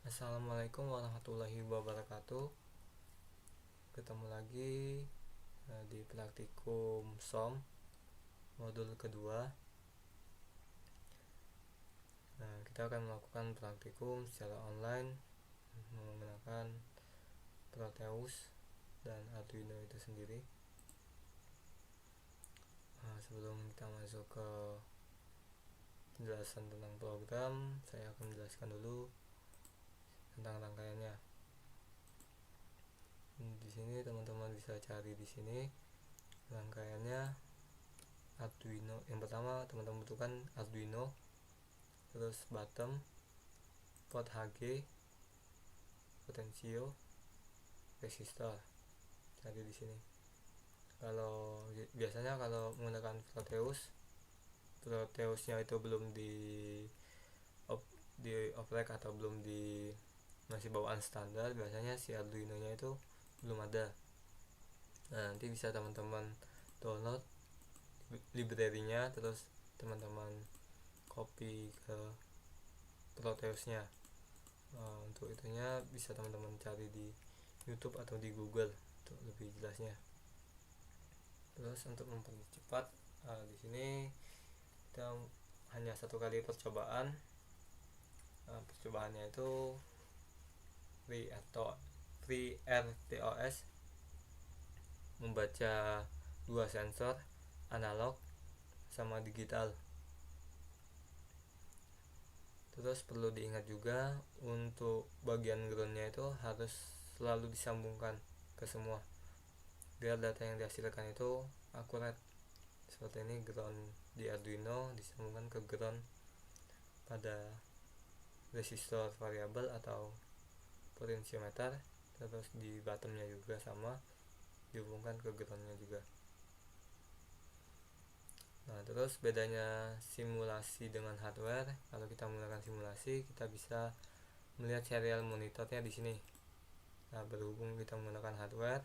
Assalamualaikum warahmatullahi wabarakatuh. Ketemu lagi di praktikum SOM modul kedua. Kita akan melakukan praktikum secara online menggunakan Proteus dan Arduino itu sendiri. Sebelum kita masuk ke penjelasan tentang program, saya akan menjelaskan dulu tentang rangkaiannya. Di sini teman-teman bisa cari di sini rangkaiannya Arduino. Yang pertama teman-teman butuhkan Arduino, terus bottom, port HG, potensio, resistor. Cari di sini. Kalau biasanya kalau menggunakan Proteusnya itu belum di oprek atau belum di masih bawaan standar, biasanya si Arduino nya itu belum ada. Nanti bisa teman-teman download library-nya, terus teman-teman copy ke Proteusnya. Untuk itunya bisa teman-teman cari di YouTube atau di Google untuk lebih jelasnya. Terus untuk mempercepat, di sini kita hanya satu kali percobaan. Percobaannya itu FreeRTOS membaca dua sensor analog sama digital. Terus perlu diingat juga untuk bagian groundnya itu harus selalu disambungkan ke semua biar data yang dihasilkan itu akurat. Seperti ini, ground di Arduino disambungkan ke ground pada resistor variabel atau potentiometer, terus di bottomnya juga sama dihubungkan ke groundnya juga. Terus bedanya simulasi dengan hardware. Kalau kita menggunakan simulasi, kita bisa melihat serial monitornya di sini. Berhubung kita menggunakan hardware,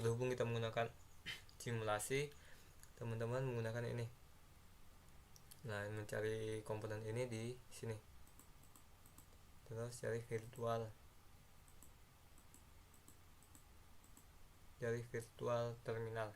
berhubung kita menggunakan simulasi, teman-teman menggunakan ini. Mencari komponen ini di sini. Terus cari virtual terminal.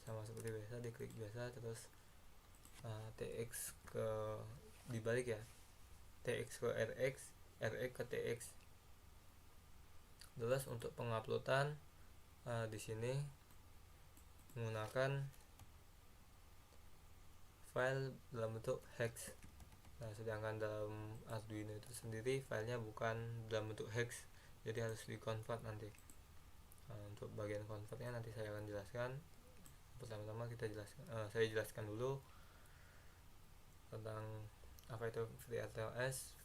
Sama seperti biasa, diklik biasa, terus TX ke dibalik ya. TX ke RX, RX ke TX. Terus untuk penguploadan di sini menggunakan file dalam bentuk hex. Sedangkan dalam Arduino itu sendiri filenya bukan dalam bentuk hex, jadi harus di-convert nanti. Untuk bagian convertnya nanti saya akan jelaskan. Pertama-tama saya jelaskan dulu tentang apa itu FreeRTOS.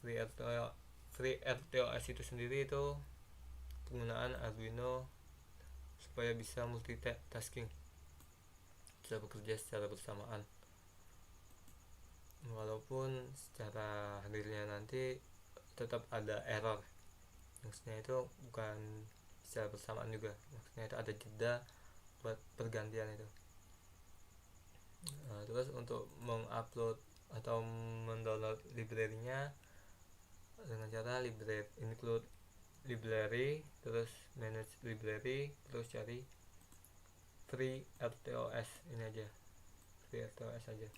FreeRTOS itu sendiri itu penggunaan Arduino supaya bisa multitasking, bisa bekerja secara bersamaan. Walaupun secara hadirnya nanti tetap ada error, maksudnya itu bukan secara bersamaan juga, maksudnya itu ada jeda buat pergantian itu. Terus untuk mengupload atau mendownload library-nya dengan cara include library, terus manage library, terus cari FreeRTOS ini aja, FreeRTOS aja.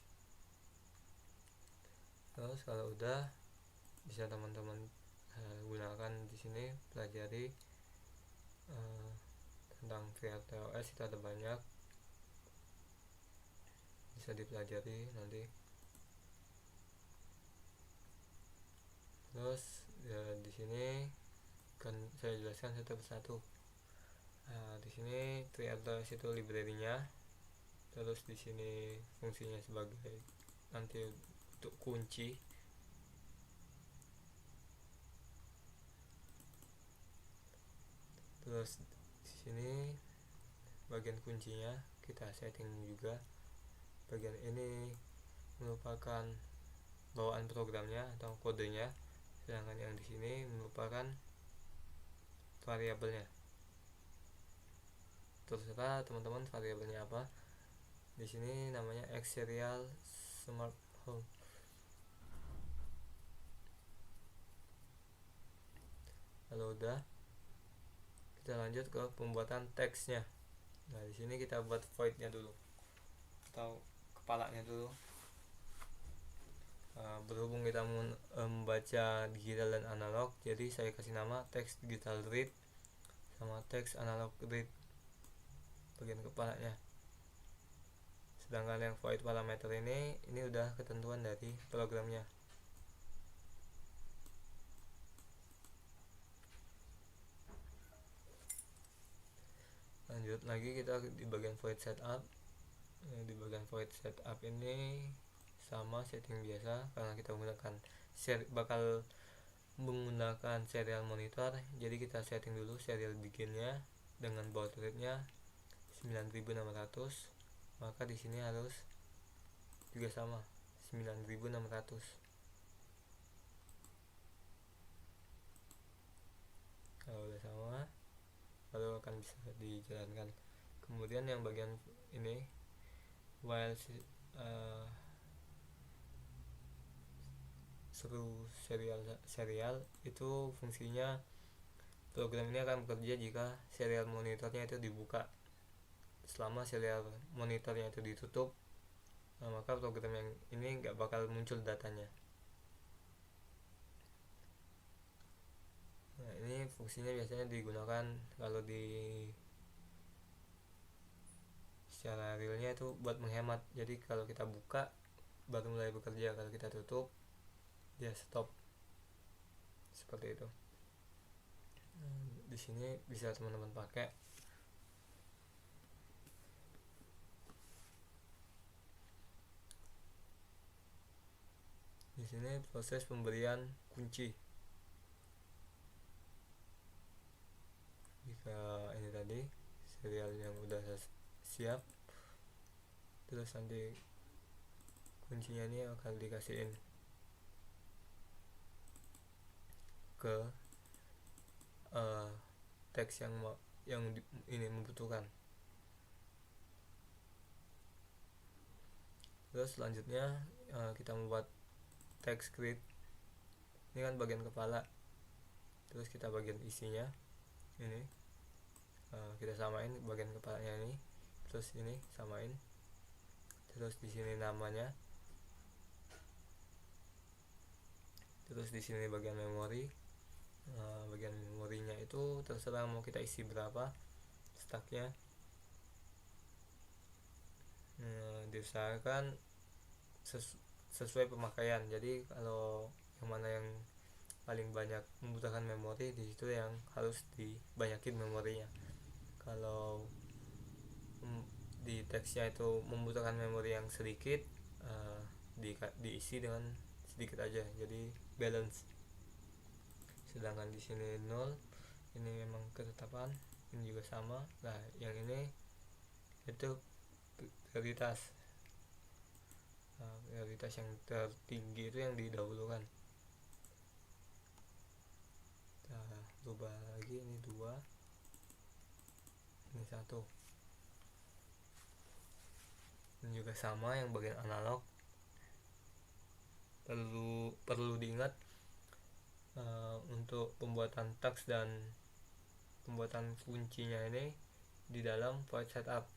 Terus kalau udah, bisa teman-teman gunakan di sini, pelajari tentang FreeRTOS. Itu ada banyak, bisa dipelajari nanti. Terus di sini kan saya jelaskan satu persatu. Di sini FreeRTOS itu library-nya. Terus di sini fungsinya sebagai nanti untuk kunci. Terus di sini bagian kuncinya kita setting juga. Bagian ini merupakan bawaan programnya atau kodenya, sedangkan yang di sini merupakan variabelnya. Terserah teman-teman variabelnya apa. Di sini namanya X Serial Smart Home. udah, kita lanjut ke pembuatan teksnya. Nah di sini kita buat voidnya dulu atau kepalanya dulu. Berhubung kita membaca digital dan analog, jadi saya kasih nama teks digital read sama teks analog read bagian kepalanya. Sedangkan yang void parameter ini udah ketentuan dari programnya. Lanjut lagi kita di bagian void setup. Di bagian void setup ini sama setting biasa, karena kita bakal menggunakan serial monitor. Jadi kita setting dulu serial bikinnya dengan baud rate-nya 9600. Maka di sini harus juga sama 9600. Kalau udah sama baru akan bisa dijalankan. Kemudian yang bagian ini while seru serial itu fungsinya, program ini akan bekerja jika serial monitornya itu dibuka. Selama serial monitornya itu ditutup, maka program yang ini nggak bakal muncul datanya. Nah ini fungsinya biasanya digunakan kalau secara realnya itu buat menghemat. Jadi kalau kita buka baru mulai bekerja, kalau kita tutup dia stop, seperti itu. Di sini bisa teman-teman pakai. Di sini proses pemberian kunci. Jika ini tadi serial yang udah siap, terus nanti kuncinya ini akan dikasihin ke teks yang ini membutuhkan. Terus selanjutnya kita membuat teks grid. Ini kan bagian kepala, terus kita bagian isinya ini kita samain bagian kepalanya ini, terus ini samain, terus di sini namanya, terus di sini bagian memori. Bagian memorinya itu terserah mau kita isi berapa stacknya. Diusahakan sesuai pemakaian. Jadi kalau yang mana yang paling banyak membutuhkan memori, di situ yang harus dibanyakin memorinya. Kalau di teksnya itu membutuhkan memori yang sedikit, diisi dengan sedikit aja, jadi balance. Sedangkan di sini 0, ini memang ketetapan, ini juga sama. Nah yang ini itu prioritas. Prioritas yang tertinggi itu yang didahulukan. Kita ubah lagi, ini 2, ini 1. Ini juga sama yang bagian analog. Perlu diingat untuk pembuatan teks dan pembuatan kuncinya ini di dalam void setup.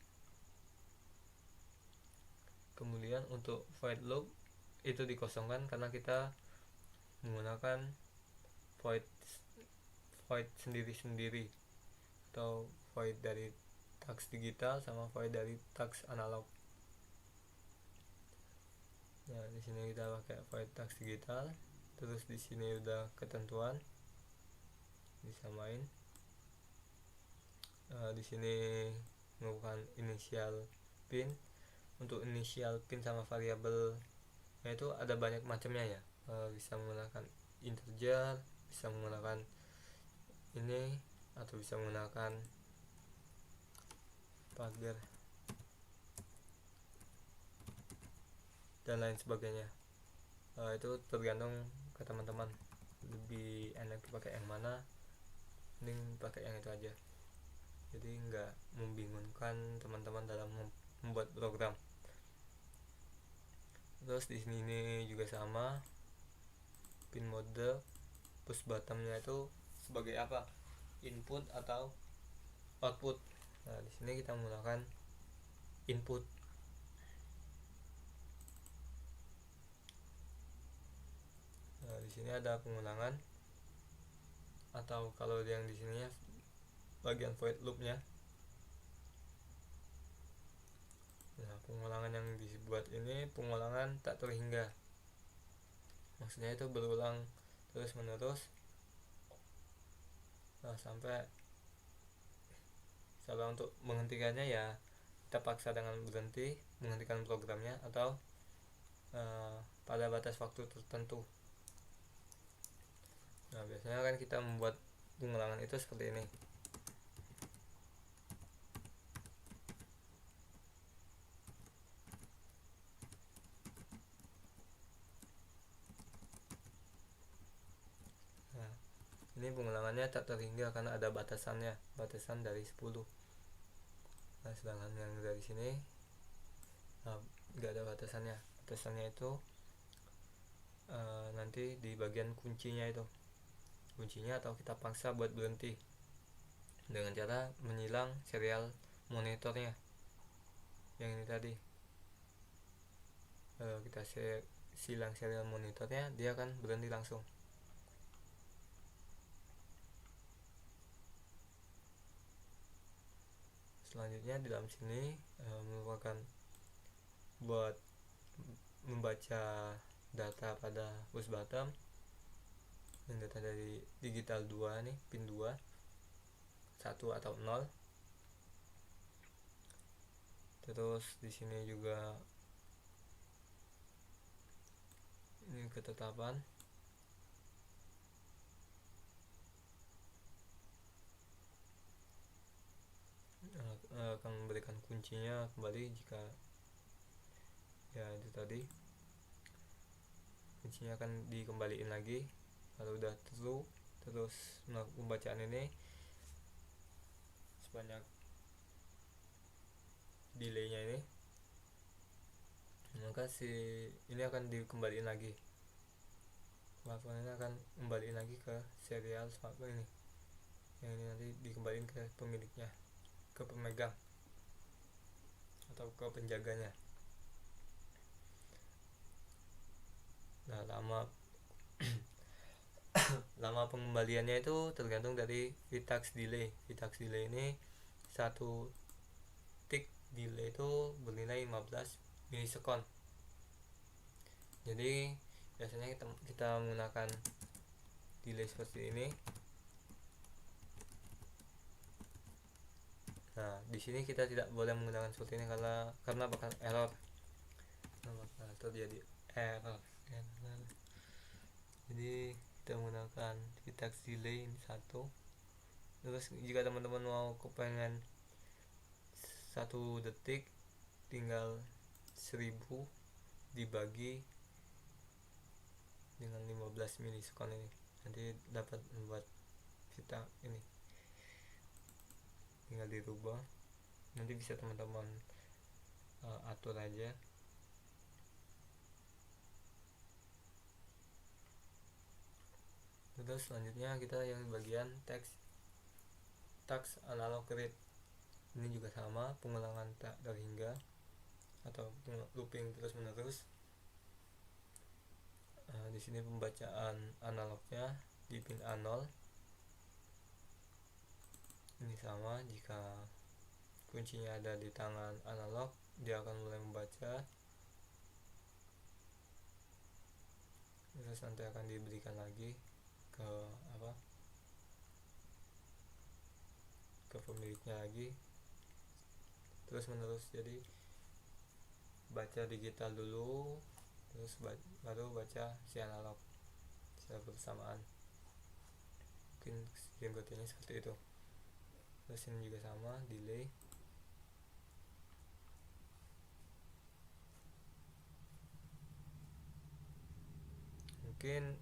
Kemudian untuk void loop itu dikosongkan karena kita menggunakan void sendiri-sendiri, atau void dari teks digital sama void dari teks analog. Nah di sini kita pakai void teks digital, terus di sini udah ketentuan disamain. Di sini melakukan initial pin. Untuk initial pin sama variabel itu ada banyak macamnya ya. Bisa menggunakan integer, bisa menggunakan ini, atau bisa menggunakan pagar dan lain sebagainya. Itu tergantung ke teman-teman lebih enak pakai yang mana, mending pakai yang itu aja, jadi nggak membingungkan teman-teman dalam membuat program. Terus di sini juga sama, pin mode push buttonnya itu sebagai apa? input atau output. Nah, di sini kita menggunakan input. Nah, di sini ada pengulangan, atau kalau yang di sininya bagian void loopnya. Nah, pengulangan yang dibuat ini pengulangan tak terhingga. Maksudnya itu berulang terus menerus, sampai kalau untuk menghentikannya ya kita paksa dengan menghentikan programnya, atau pada batas waktu tertentu. Nah, biasanya kan kita membuat pengulangan itu seperti ini. Nah, ini pengulangannya tak terhingga karena ada batasan dari 10. Nah, sedangkan yang dari sini nggak ada batasannya. Batasannya itu nanti di bagian kuncinya atau kita paksa buat berhenti dengan cara menyilang serial monitornya yang ini tadi. Kalau kita silang serial monitornya, dia akan berhenti langsung. Selanjutnya di dalam sini merupakan buat membaca data pada push button, yang data dari digital 2 nih, pin 2, 1 atau 0. Terus di sini juga ini ketetapan. Akan memberikan kuncinya kembali jika ya itu tadi, kuncinya akan dikembaliin lagi kalau udah true. Terus pembacaan ini sebanyak delaynya ini, maka ini akan dikembaliin lagi, smartphone ini akan kembaliin lagi ke serial smartphone ini, yang ini nanti dikembaliin ke pemiliknya, ke pemegang atau ke penjaganya. Nah, lama pengembaliannya itu tergantung dari VTAX delay. VTAX delay ini satu tick delay itu bernilai 15 milisekon. Jadi biasanya kita menggunakan delay seperti ini. Nah, di sini kita tidak boleh menggunakan seperti ini karena bakal error. Bakal terjadi error. Jadi kita menggunakan VTAX delay ini 1. Terus jika teman-teman mau kepengen 1 detik tinggal 1000 dibagi dengan 15 milisekon ini, nanti dapat membuat VTAX ini. Tinggal dirubah, nanti bisa teman-teman atur aja. Terus selanjutnya kita yang bagian tax analog read. Ini juga sama, pengulangan tak terhingga atau looping terus menerus. Di sini pembacaan analognya di pin A0. Ini sama, jika kuncinya ada di tangan analog, dia akan mulai membaca. Terus nanti akan diberikan lagi ke pemiliknya lagi, terus menerus. Jadi baca digital dulu, terus baru baca si analog secara bersamaan. Mungkin game seperti itu. Terus ini juga sama, delay. Mungkin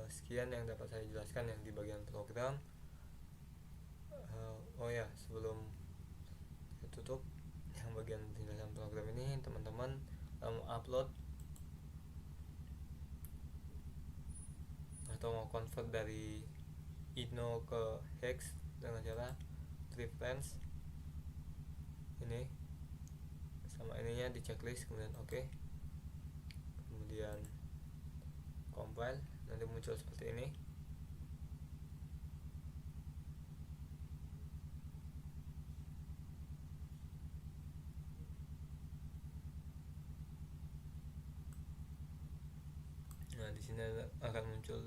sekian yang dapat saya jelaskan yang di bagian program. Oh ya, sebelum saya tutup yang bagian penjelasan program ini, teman-teman upload atau mau convert dari Ino ke hex dengan cara reference ini sama ininya di checklist, kemudian oke, kemudian compile, nanti muncul seperti ini. Nah di sini akan muncul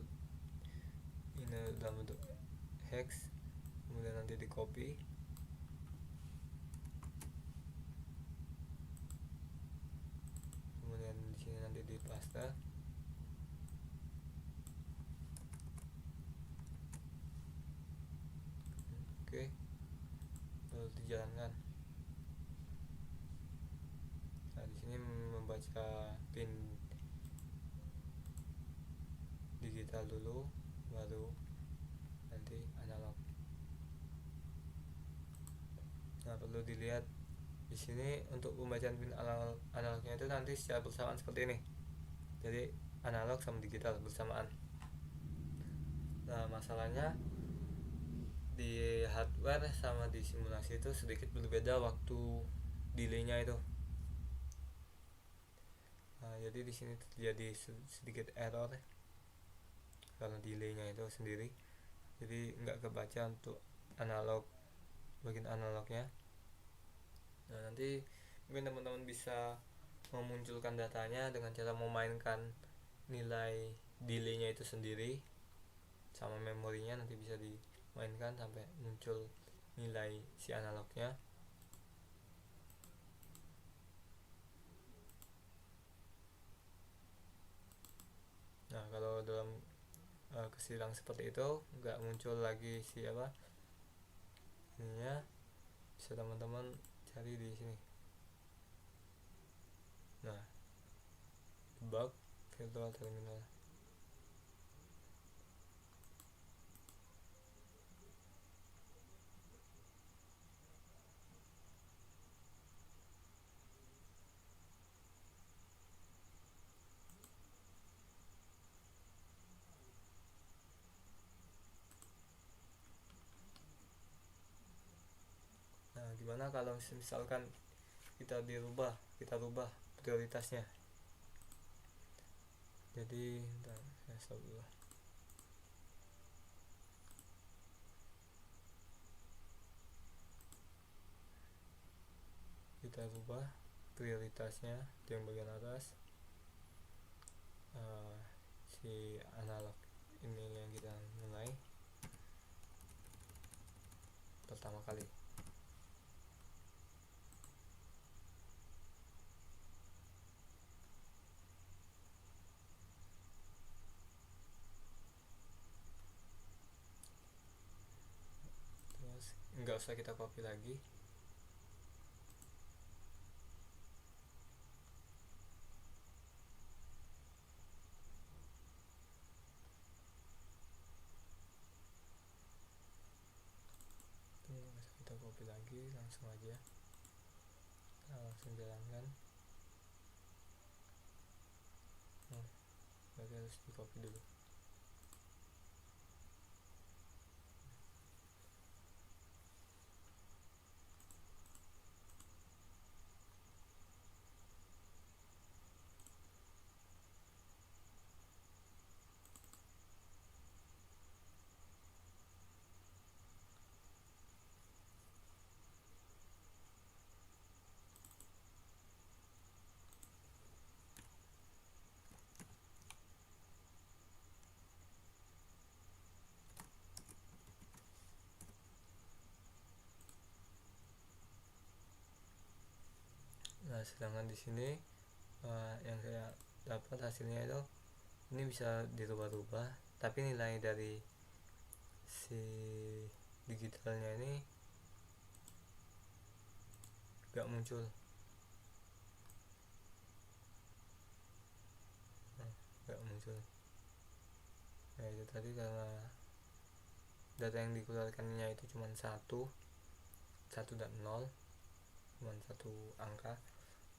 ini dalam bentuk hex, kemudian nanti di copy, kemudian di sini nanti di paste. Oke, lalu dijalankan. Nah di sini membaca pin digital dulu, baru nanti analog. Nah perlu dilihat di sini untuk pembacaan pin analognya itu nanti secara bersamaan seperti ini. Jadi analog sama digital bersamaan. Nah masalahnya di hardware sama di simulasi itu sedikit berbeda waktu delaynya itu. Nah, jadi di sini terjadi sedikit error karena delaynya itu sendiri. Jadi nggak kebaca untuk analog, bagian analognya. Nah nanti mungkin teman-teman bisa memunculkan datanya dengan cara memainkan nilai delaynya itu sendiri sama memorinya, nanti bisa dimainkan sampai muncul nilai si analognya. Nah kalau dalam kesilang seperti itu nggak muncul lagi siapa ininya, bisa teman-teman cari di sini. Nah debug virtual terminal. Nah gimana kalau misalkan kita rubah prioritasnya. Jadi saya stop dulu. Kita rubah prioritasnya di yang bagian atas. Si analog ini yang kita mulai pertama kali. Terus nggak usah kita copy lagi. Kita copy lagi, langsung aja langsung jalankan. Berarti harus di copy dulu. Nah sedangkan di sini yang saya dapat hasilnya itu ini bisa dirubah-rubah, tapi nilai dari si digitalnya ini gak muncul. Gak muncul. Nah itu tadi karena data yang dikeluarkannya itu cuma 1 dan 0, cuma satu angka,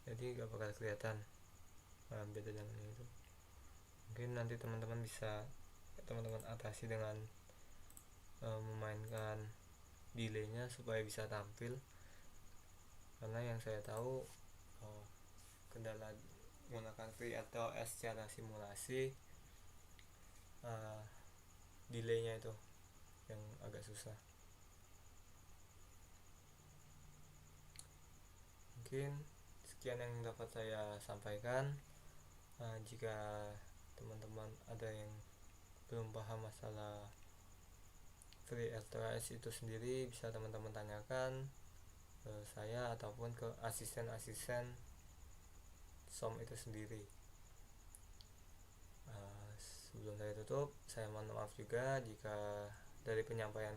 jadi gak bakal kelihatan beda dengan itu. Mungkin nanti teman-teman bisa atasi dengan memainkan delaynya supaya bisa tampil, karena yang saya tahu kendala menggunakan FreeRTOS secara simulasi delaynya itu yang agak susah. Mungkin sekian yang dapat saya sampaikan. Jika teman-teman ada yang belum paham masalah FreeRTOS itu sendiri, bisa teman-teman tanyakan ke saya ataupun ke asisten-asisten SOM itu sendiri. Sebelum saya tutup, saya mohon maaf juga jika dari penyampaian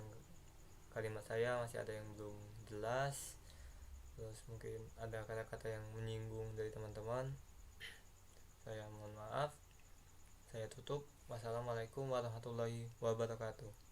kalimat saya masih ada yang belum jelas, terus mungkin ada kata-kata yang menyinggung dari teman-teman. Saya mohon maaf. Saya tutup. Wassalamualaikum warahmatullahi wabarakatuh.